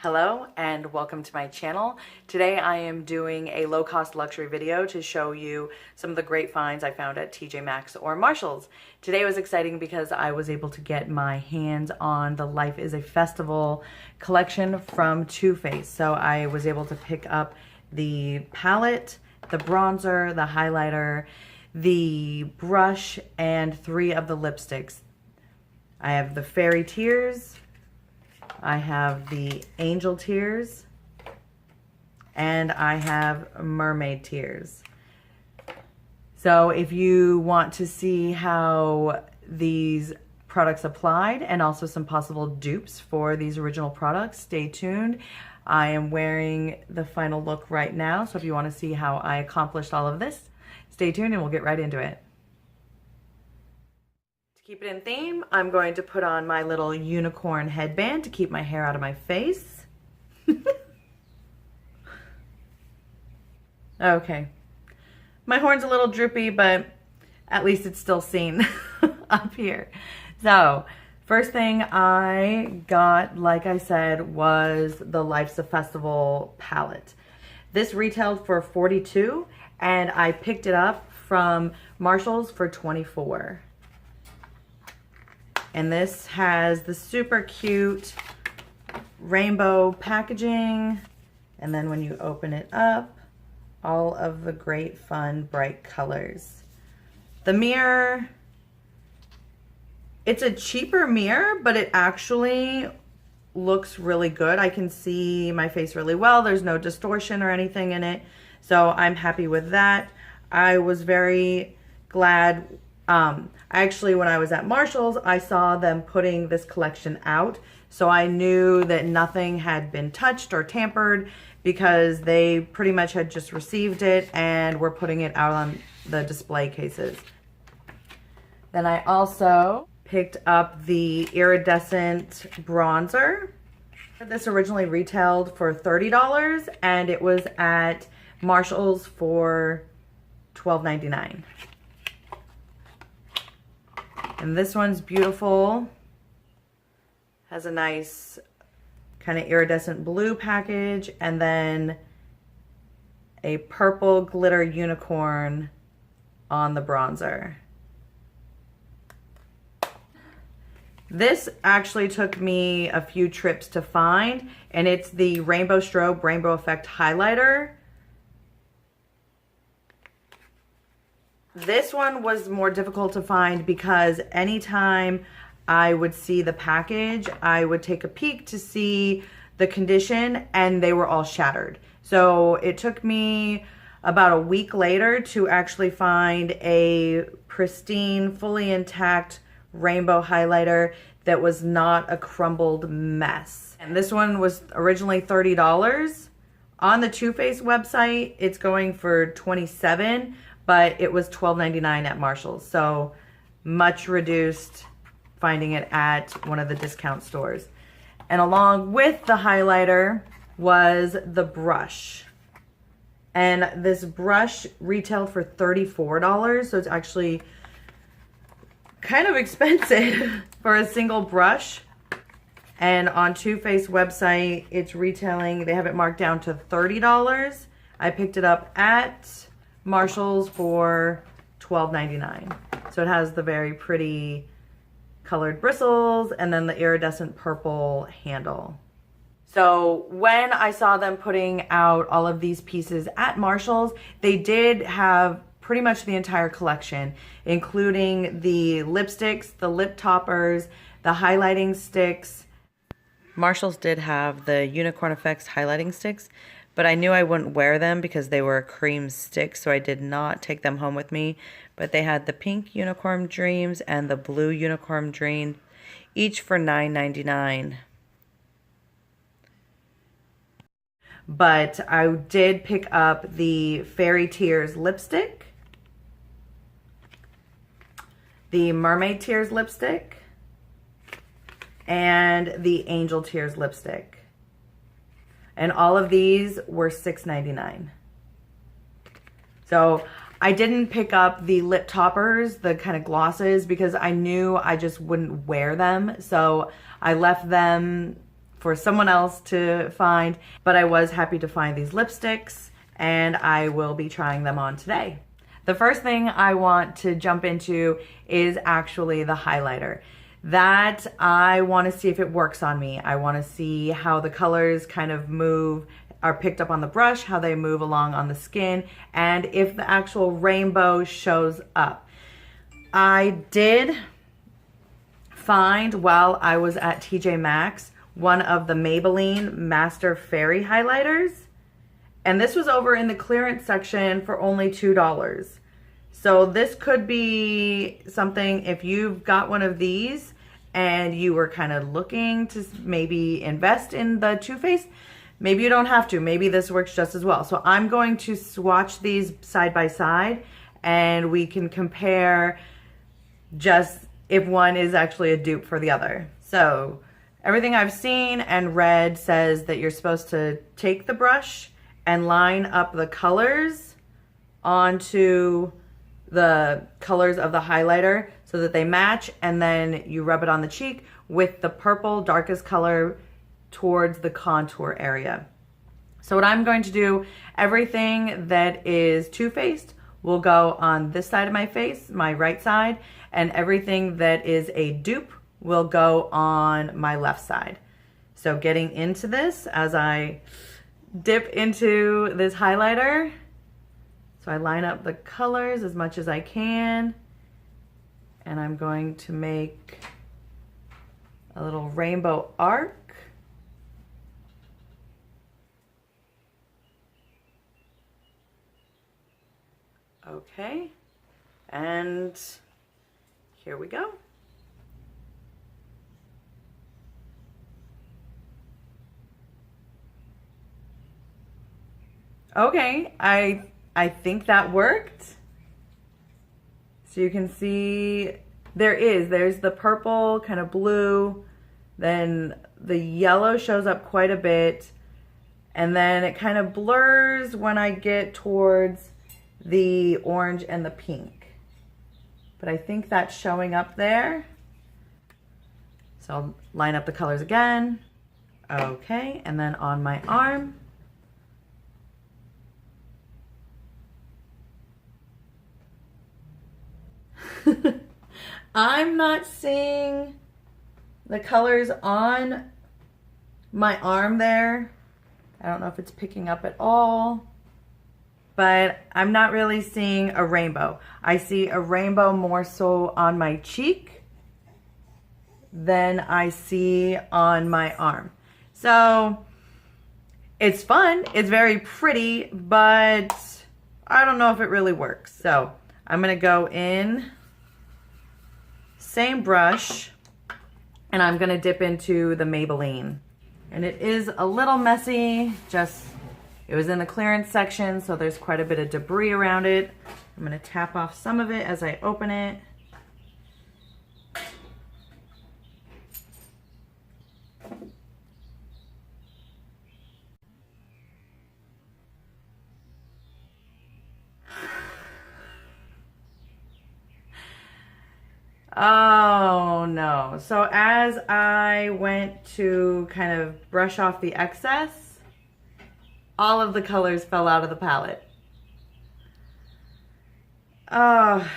Hello and welcome to my channel. Today I am doing a low-cost luxury video to show you some of the great finds I found at TJ Maxx or Marshall's. Today was exciting because I was able to get my hands on the Life is a Festival collection from Too Faced. So I was able to pick up the palette, the bronzer, the highlighter, the brush, and 3 of the lipsticks. I have the Fairy Tears, I have the Angel Tears, and I have Mermaid Tears. So if you want to see how these products applied and also some possible dupes for these original products, stay tuned. I am wearing the final look right now, so if you want to see how I accomplished all of this, stay tuned and we'll get right into it. Keep it in theme, I'm going to put on my little unicorn headband to keep my hair out of my face. Okay. My horn's a little droopy, but at least it's still seen up here. So, first thing I got, like I said, was the Life's a Festival palette. This retailed for $42, and I picked it up from Marshall's for $24. And this has the super cute rainbow packaging. And then when you open it up, all of the great fun bright colors. The mirror, it's a cheaper mirror, but it actually looks really good. I can see my face really well. There's no distortion or anything in it. So I'm happy with that. I was very glad. Actually, when I was at Marshall's, I saw them putting this collection out. So I knew that nothing had been touched or tampered because they pretty much had just received it and were putting it out on the display cases. Then I also picked up the iridescent bronzer. This originally retailed for $30 and it was at Marshall's for $12.99. And this one's beautiful. Has a nice kind of iridescent blue package and then a purple glitter unicorn on the bronzer. This actually took me a few trips to find, and it's the Rainbow Strobe Rainbow Effect highlighter. This one was more difficult to find because anytime I would see the package, I would take a peek to see the condition and they were all shattered. So it took me about a week later to actually find a pristine, fully intact rainbow highlighter that was not a crumbled mess. And this one was originally $30. On the Too Faced website, it's going for $27. But it was $12.99 at Marshall's, so much reduced finding it at one of the discount stores. And along with the highlighter was the brush. And this brush retailed for $34, so it's actually kind of expensive for a single brush. And on Too Faced website, it's retailing, they have it marked down to $30. I picked it up at Marshall's for $12.99. So it has the very pretty colored bristles and then the iridescent purple handle. So when I saw them putting out all of these pieces at Marshall's, they did have pretty much the entire collection, including the lipsticks, the lip toppers, the highlighting sticks. Marshall's did have the Unicorn Effects highlighting sticks, but I knew I wouldn't wear them because they were cream sticks, so I did not take them home with me. But they had the pink Unicorn Dreams and the blue Unicorn Dream, each for $9.99. But I did pick up the Fairy Tears lipstick, the Mermaid Tears lipstick, and the Angel Tears lipstick. And all of these were $6.99. So I didn't pick up the lip toppers, the kind of glosses, because I knew I just wouldn't wear them. So I left them for someone else to find, but I was happy to find these lipsticks, and I will be trying them on today. The first thing I want to jump into is actually the highlighter. That I want to see if it works on me. I want to see how the colors kind of move, are picked up on the brush, how they move along on the skin, and if the actual rainbow shows up. I did find, while I was at TJ Maxx, one of the Maybelline Master Fairy highlighters, and this was over in the clearance section for only $2. So this could be something, if you've got one of these and you were kind of looking to maybe invest in the Too Faced, maybe you don't have to. Maybe this works just as well. So I'm going to swatch these side by side, and we can compare just if one is actually a dupe for the other. So everything I've seen and read says that you're supposed to take the brush and line up the colors onto the colors of the highlighter so that they match, and then you rub it on the cheek with the purple darkest color towards the contour area. So what I'm going to do, everything that is Too Faced will go on this side of my face, my right side, and everything that is a dupe will go on my left side. So getting into this, as I dip into this highlighter, so I line up the colors as much as I can, and I'm going to make a little rainbow arc. Okay, and here we go. Okay, I think that worked. So you can see there's the purple, kind of blue, then the yellow shows up quite a bit, and then it kind of blurs when I get towards the orange and the pink. But I think that's showing up there. So I'll line up the colors again. Okay, and then on my arm. I'm not seeing the colors on my arm there. I don't know if it's picking up at all, but I'm not really seeing a rainbow. I see a rainbow more so on my cheek than I see on my arm. So it's fun, it's very pretty, but I don't know if it really works. So I'm gonna go in, same brush, and I'm gonna dip into the Maybelline. And it is a little messy, it was in the clearance section, so there's quite a bit of debris around it. I'm gonna tap off some of it as I open it. Oh no. So as I went to kind of brush off the excess, all of the colors fell out of the palette. Oh,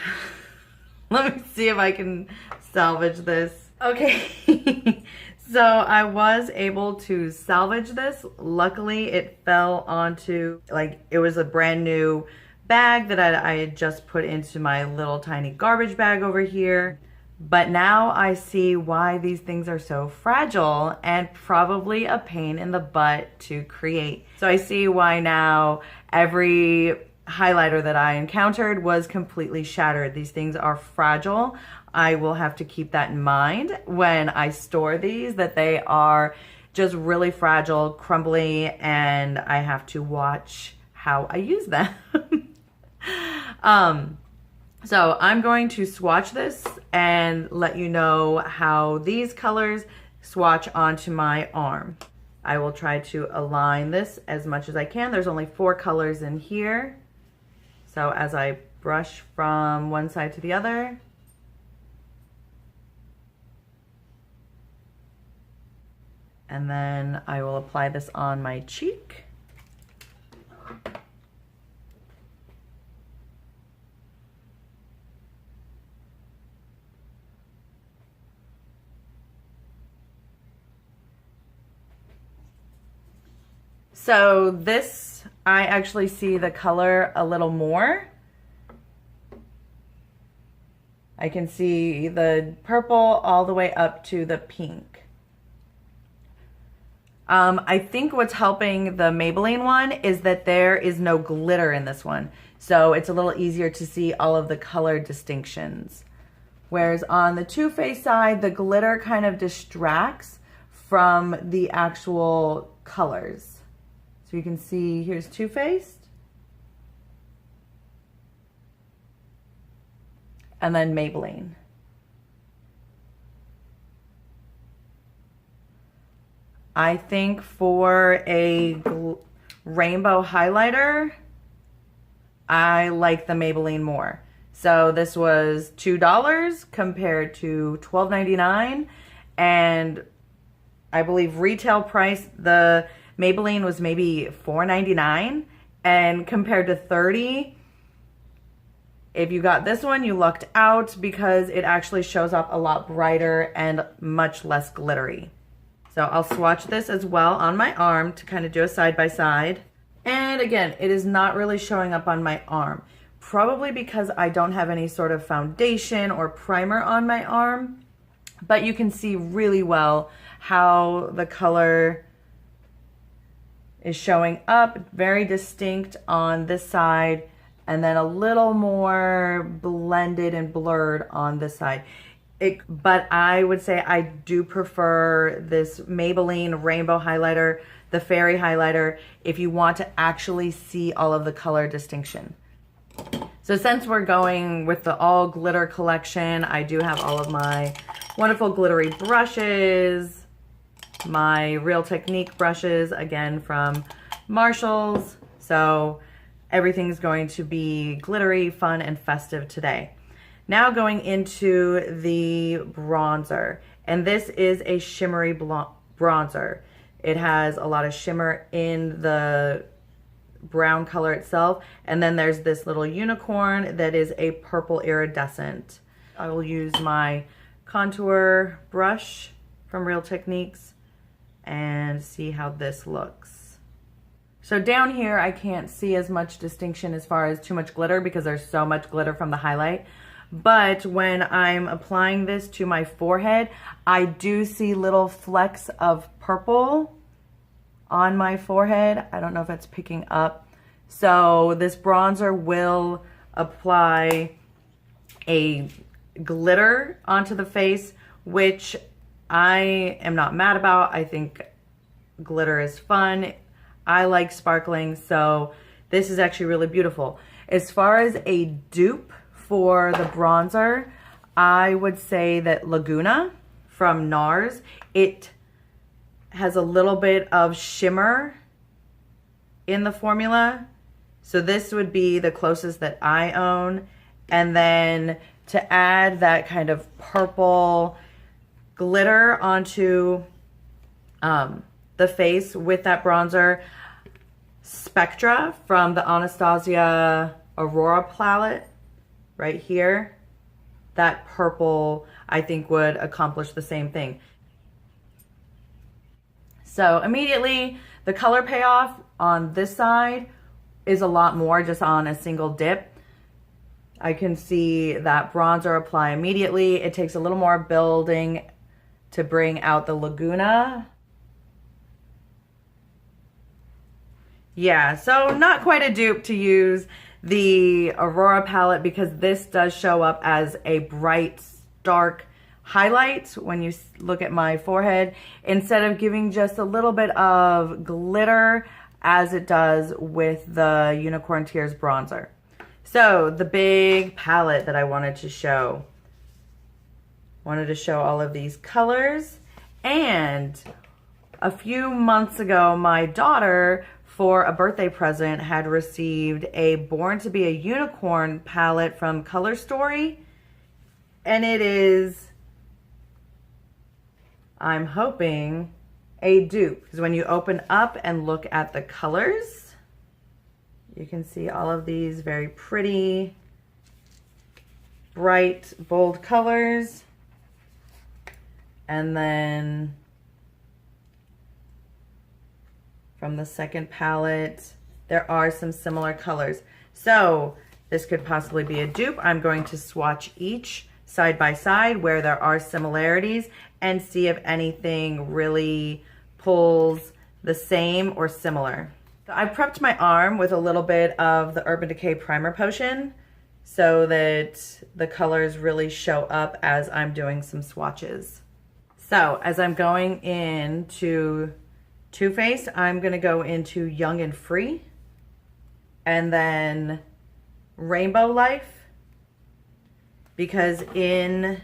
let me see if I can salvage this. Okay, so I was able to salvage this. Luckily, it fell onto, like, it was a brand new bag that I had just put into my little tiny garbage bag over here. But now I see why these things are so fragile and probably a pain in the butt to create. So I see why now every highlighter that I encountered was completely shattered. These things are fragile. I will have to keep that in mind when I store these, that they are just really fragile, crumbly, and I have to watch how I use them. So I'm going to swatch this and let you know how these colors swatch onto my arm. I will try to align this as much as I can. There's only 4 colors in here. So as I brush from one side to the other, And then I will apply this on my cheek. So this, I actually see the color a little more. I can see the purple all the way up to the pink. I think what's helping the Maybelline one is that there is no glitter in this one. So it's a little easier to see all of the color distinctions. Whereas on the Too Faced side, the glitter kind of distracts from the actual colors. So you can see here's Too Faced. And then Maybelline. I think for a rainbow highlighter, I like the Maybelline more. So this was $2 compared to $12.99, and I believe retail price, the Maybelline was maybe $4.99, and compared to $30, if you got this one, you lucked out because it actually shows up a lot brighter and much less glittery. So I'll swatch this as well on my arm to kind of do a side by side. And again, it is not really showing up on my arm, probably because I don't have any sort of foundation or primer on my arm, but you can see really well how the color is showing up, very distinct on this side, and then a little more blended and blurred on this side. But I would say I do prefer this Maybelline Rainbow Highlighter, the Fairy Highlighter, if you want to actually see all of the color distinction. So since we're going with the all glitter collection, I do have all of my wonderful glittery brushes, my Real Technique brushes, again from Marshall's. So everything's going to be glittery, fun, and festive today. Now going into the bronzer, and this is a shimmery bronzer. It has a lot of shimmer in the brown color itself, and then there's this little unicorn that is a purple iridescent. I will use my contour brush from Real Techniques and see how this looks. So down here I can't see as much distinction as far as too much glitter because there's so much glitter from the highlight. But when I'm applying this to my forehead, I do see little flecks of purple on my forehead. I don't know if it's picking up. So this bronzer will apply a glitter onto the face, which I am not mad about. I think glitter is fun. I like sparkling, so this is actually really beautiful. As far as a dupe for the bronzer, I would say that Laguna from NARS, it has a little bit of shimmer in the formula. So this would be the closest that I own. And then to add that kind of purple glitter onto the face with that bronzer, Spectra from the Anastasia Aurora palette right here, that purple I think would accomplish the same thing. So immediately the color payoff on this side is a lot more just on a single dip. I can see that bronzer apply immediately. It takes a little more building to bring out the Laguna. Yeah, so not quite a dupe to use the Aurora palette because this does show up as a bright, stark highlight when you look at my forehead, instead of giving just a little bit of glitter as it does with the Unicorn Tears bronzer. So the big palette that I wanted to show. Wanted to show all of these colors. And a few months ago, my daughter, for a birthday present, had received a Born to be a Unicorn palette from Color Story. And it is, I'm hoping, a dupe. Because when you open up and look at the colors, you can see all of these very pretty, bright, bold colors. And then from the second palette, there are some similar colors. So this could possibly be a dupe. I'm going to swatch each side by side where there are similarities and see if anything really pulls the same or similar. So I prepped my arm with a little bit of the Urban Decay Primer Potion so that the colors really show up as I'm doing some swatches. So as I'm going into Too Faced, I'm gonna go into Young and Free, and then Rainbow Life, because in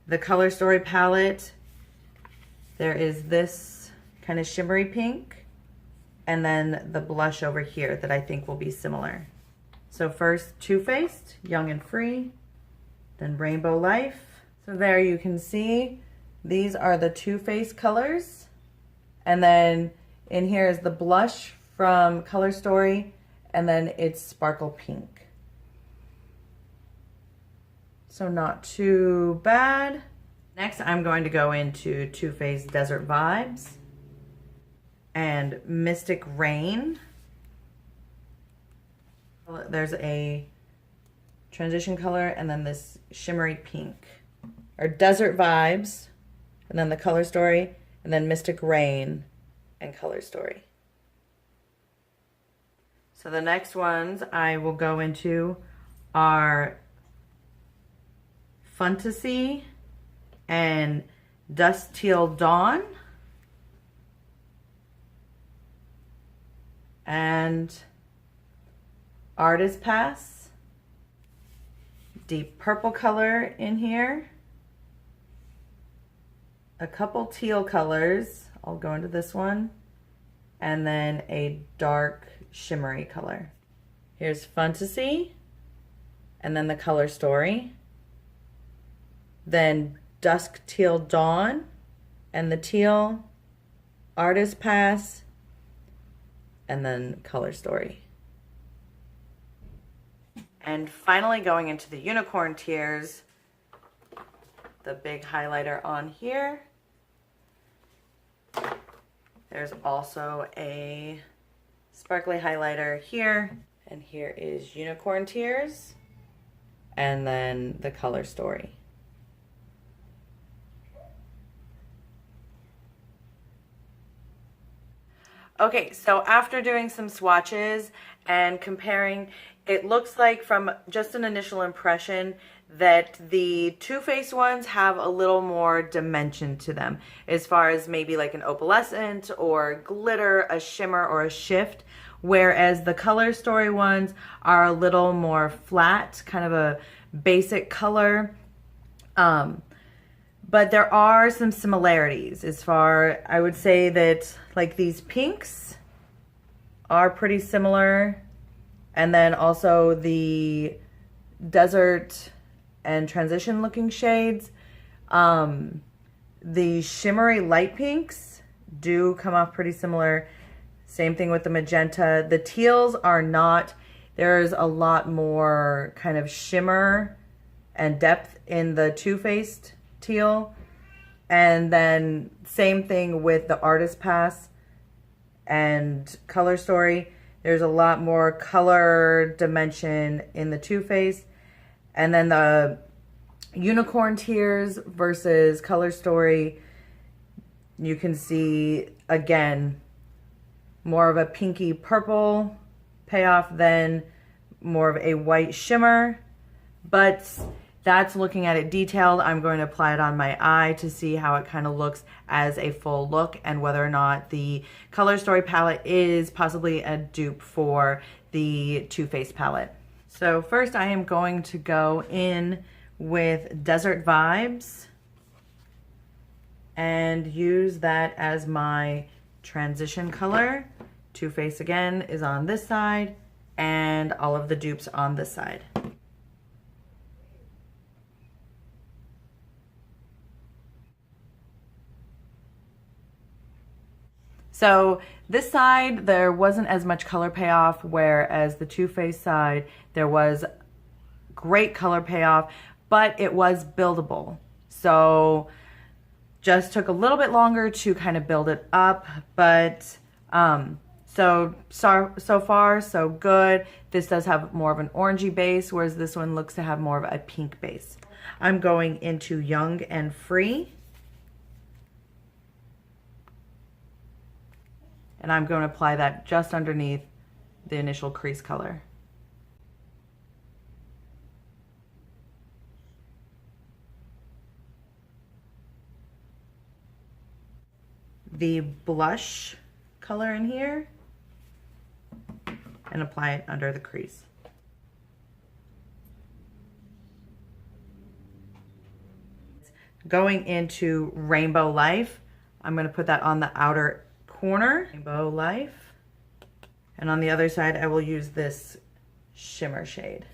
the Color Story palette, there is this kind of shimmery pink, and then the blush over here that I think will be similar. So first Too Faced, Young and Free, then Rainbow Life. So there you can see, these are the Too Faced colors. And then in here is the blush from Color Story, and then it's Sparkle Pink. So not too bad. Next, I'm going to go into Too Faced Desert Vibes and Mystic Rain. There's a transition color and then this shimmery pink. Or Desert Vibes, and then the Color Story, and then Mystic Rain and Color Story. So the next ones I will go into are Fantasy and Dust Teal Dawn and Artist Pass. Deep purple color in here. A couple teal colors. I'll go into this one. And then a dark shimmery color. Here's Fantasy. And then the Color Story. Then Dusk Teal Dawn. And the teal. Artist Pass. And then Color Story. And finally going into the Unicorn Tears. The big highlighter on here. There's also a sparkly highlighter here, and here is Unicorn Tears, and then the Color Story. Okay, so after doing some swatches and comparing, it looks like from just an initial impression that the Too Faced ones have a little more dimension to them as far as maybe like an opalescent or glitter, a shimmer or a shift, whereas the Color Story ones are a little more flat, kind of a basic color. But there are some similarities as far, I would say that like these pinks are pretty similar. And then also the desert and transition looking shades. The shimmery light pinks do come off pretty similar. Same thing with the magenta. The teals are not, there's a lot more kind of shimmer and depth in the Too Faced teal. And then same thing with the Artist Pass and Color Story. There's a lot more color dimension in the Too Faced. And then the Unicorn Tears versus Color Story, you can see, again, more of a pinky purple payoff than more of a white shimmer. But that's looking at it detailed. I'm going to apply it on my eye to see how it kind of looks as a full look and whether or not the Color Story palette is possibly a dupe for the Too Faced palette. So first I am going to go in with Desert Vibes and use that as my transition color. Too Faced again is on this side and all of the dupes on this side. So this side, there wasn't as much color payoff, whereas the Too Faced side, there was great color payoff, but it was buildable. So just took a little bit longer to kind of build it up, but so far so good. This does have more of an orangey base, whereas this one looks to have more of a pink base. I'm going into Young and Free. And I'm going to apply that just underneath the initial crease color. The blush color in here and apply it under the crease. Going into Rainbow Life, I'm going to put that on the outer corner, Rainbow Life, and on the other side I will use this shimmer shade.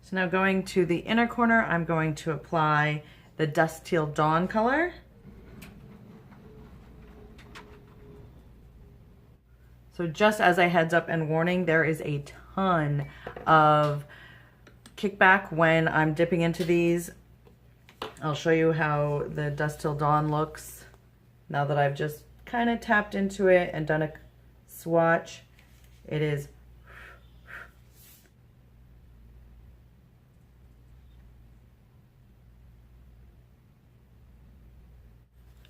So now going to the inner corner, I'm going to apply the Dust Teal Dawn color. So just as a heads up and warning, there is a ton of kickback when I'm dipping into these. I'll show you how the Dust Till Dawn looks now that I've just kind of tapped into it and done a swatch. It is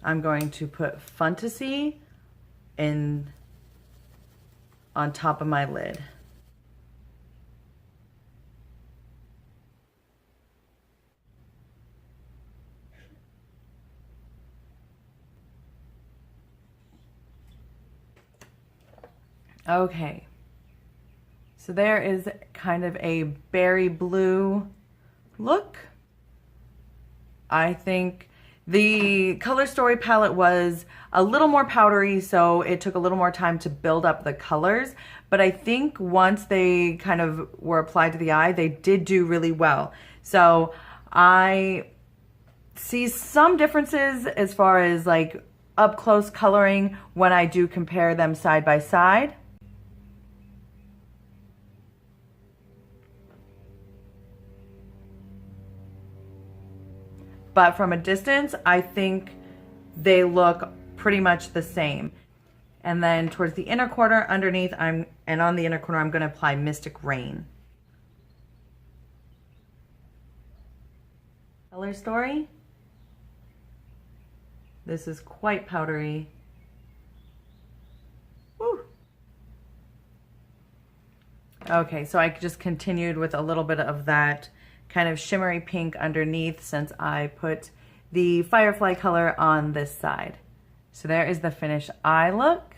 I'm going to put Fantasy in on top of my lid. Okay, so there is kind of a berry blue look. I think the Color Story palette was a little more powdery, so it took a little more time to build up the colors. But I think once they kind of were applied to the eye, they did do really well. So I see some differences as far as like up close coloring when I do compare them side by side. But from a distance, I think they look pretty much the same. And then towards the inner corner underneath, and on the inner corner, I'm gonna apply Mystic Rain. Color Story. This is quite powdery. Woo. Okay, so I just continued with a little bit of that kind of shimmery pink underneath since I put the Firefly color on this side. So there is the finished eye look.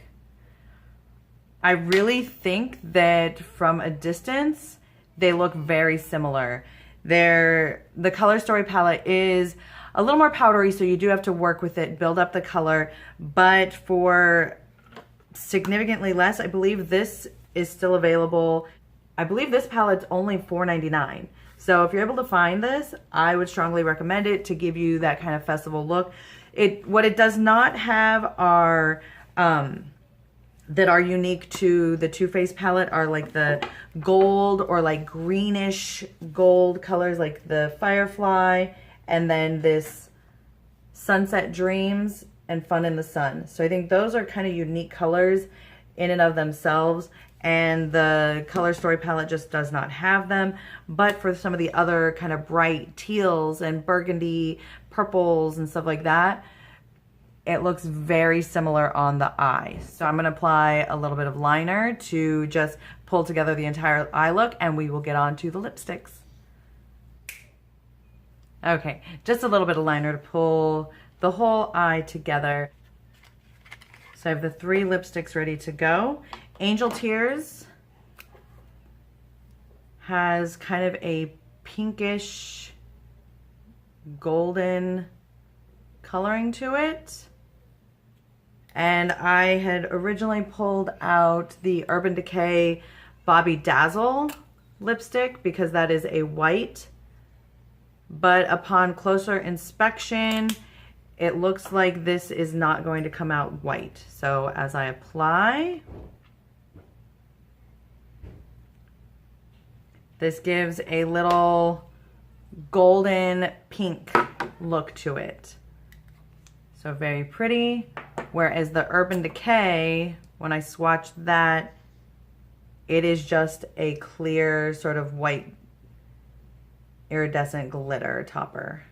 I really think that from a distance, they look very similar. The Color Story palette is a little more powdery, so you do have to work with it, build up the color, but for significantly less, I believe this is still available. I believe this palette's only $4.99. So if you're able to find this, I would strongly recommend it to give you that kind of festival look. What it does not have are that are unique to the Too Faced palette are like the gold or like greenish gold colors like the Firefly, and then this Sunset Dreams and Fun in the Sun. So I think those are kind of unique colors in and of themselves, and the Color Story palette just does not have them. But for some of the other kind of bright teals and burgundy purples and stuff like that, it looks very similar on the eye. So I'm gonna apply a little bit of liner to just pull together the entire eye look, and we will get on to the lipsticks. Okay, just a little bit of liner to pull the whole eye together. So I have the 3 lipsticks ready to go. Angel Tears has kind of a pinkish golden coloring to it. And I had originally pulled out the Urban Decay Bobby Dazzle lipstick because that is a white. But upon closer inspection, it looks like this is not going to come out white. So as I apply, this gives a little golden pink look to it. So very pretty. Whereas the Urban Decay, when I swatched that, it is just a clear sort of white iridescent glitter topper.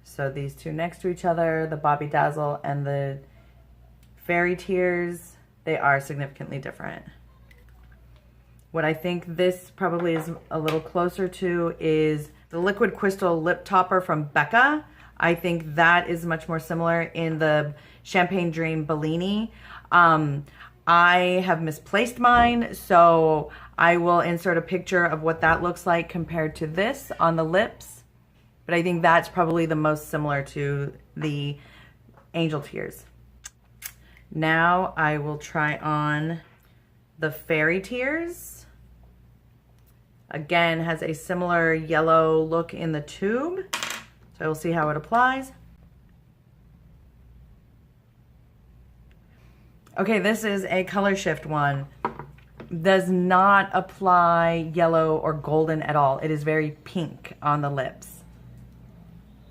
So these two next to each other, the Bobby Dazzle and the Fairy Tears, they are significantly different. What I think this probably is a little closer to is the Liquid Crystal Lip Topper from Becca. I think that is much more similar in the Champagne Dream Bellini. I have misplaced mine, so I will insert a picture of what that looks like compared to this on the lips. But I think that's probably the most similar to the Angel Tears. Now I will try on the Fairy Tears. Again, has a similar yellow look in the tube. So we'll see how it applies. Okay, this is a color shift one. Does not apply yellow or golden at all. It is very pink on the lips.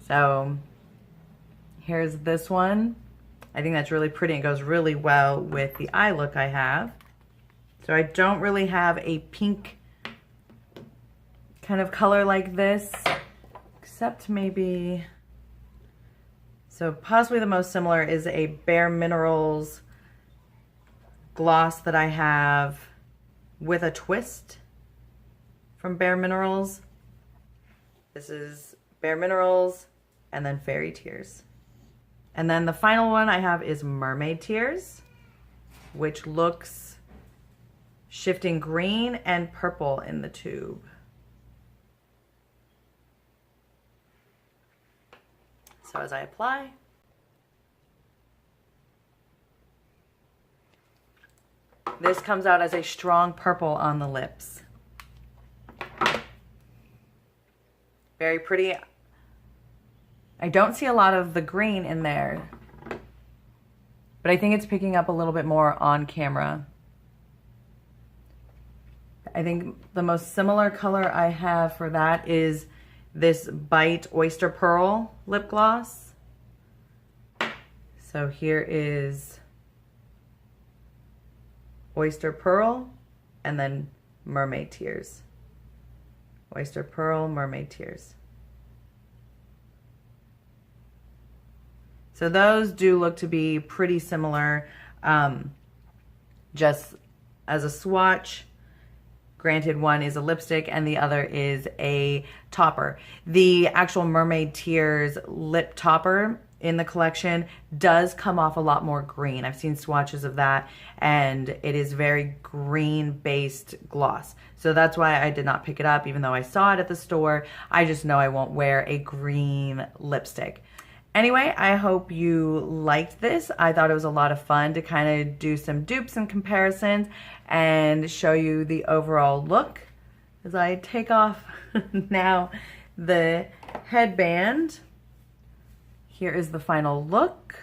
So here's this one. I think that's really pretty. It goes really well with the eye look I have. So I don't really have a pink kind of color like this, except maybe, so possibly the most similar is a Bare Minerals gloss that I have with a twist from Bare Minerals. This is Bare Minerals and then Fairy Tears. And then the final one I have is Mermaid Tears, which looks shifting green and purple in the tube. So as I apply, this comes out as a strong purple on the lips. Very pretty. I don't see a lot of the green in there, but I think it's picking up a little bit more on camera. I think the most similar color I have for that is this Bite Oyster Pearl lip gloss. So here is Oyster Pearl and then Mermaid Tears. Oyster Pearl, Mermaid Tears. So those do look to be pretty similar, just as a swatch. Granted, one is a lipstick and the other is a topper. The actual Mermaid Tears lip topper in the collection does come off a lot more green. I've seen swatches of that and it is very green based gloss. So that's why I did not pick it up even though I saw it at the store. I just know I won't wear a green lipstick. Anyway, I hope you liked this. I thought it was a lot of fun to kind of do some dupes and comparisons and show you the overall look. As I take off now the headband, here is the final look.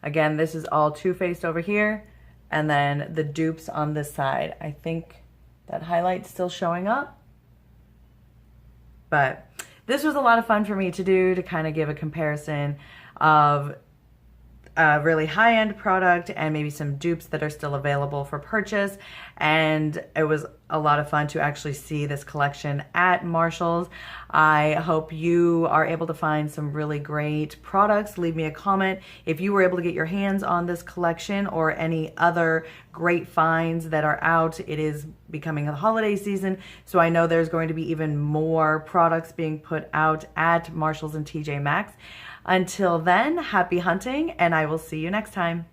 Again, this is all two-faced over here, and then the dupes on this side. I think that highlight's still showing up. But this was a lot of fun for me to do, to kind of give a comparison of a really high-end product and maybe some dupes that are still available for purchase. And it was a lot of fun to actually see this collection at Marshall's. I hope you are able to find some really great products. Leave me a comment if you were able to get your hands on this collection or any other great finds that are out. It is becoming a holiday season, so I know there's going to be even more products being put out at Marshall's and TJ Maxx. Until then, happy hunting, and I will see you next time.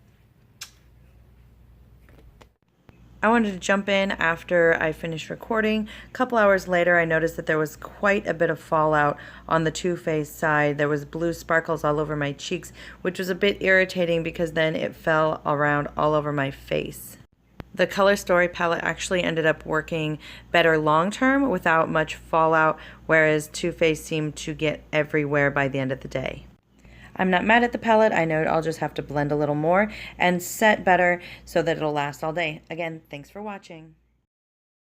I wanted to jump in after I finished recording. A couple hours later, I noticed that there was quite a bit of fallout on the Too Faced side. There was blue sparkles all over my cheeks, which was a bit irritating because then it fell around all over my face. The Color Story palette actually ended up working better long term without much fallout, whereas Too Faced seemed to get everywhere by the end of the day. I'm not mad at the palette. I know I'll just have to blend a little more and set better so that it'll last all day. Again, thanks for watching.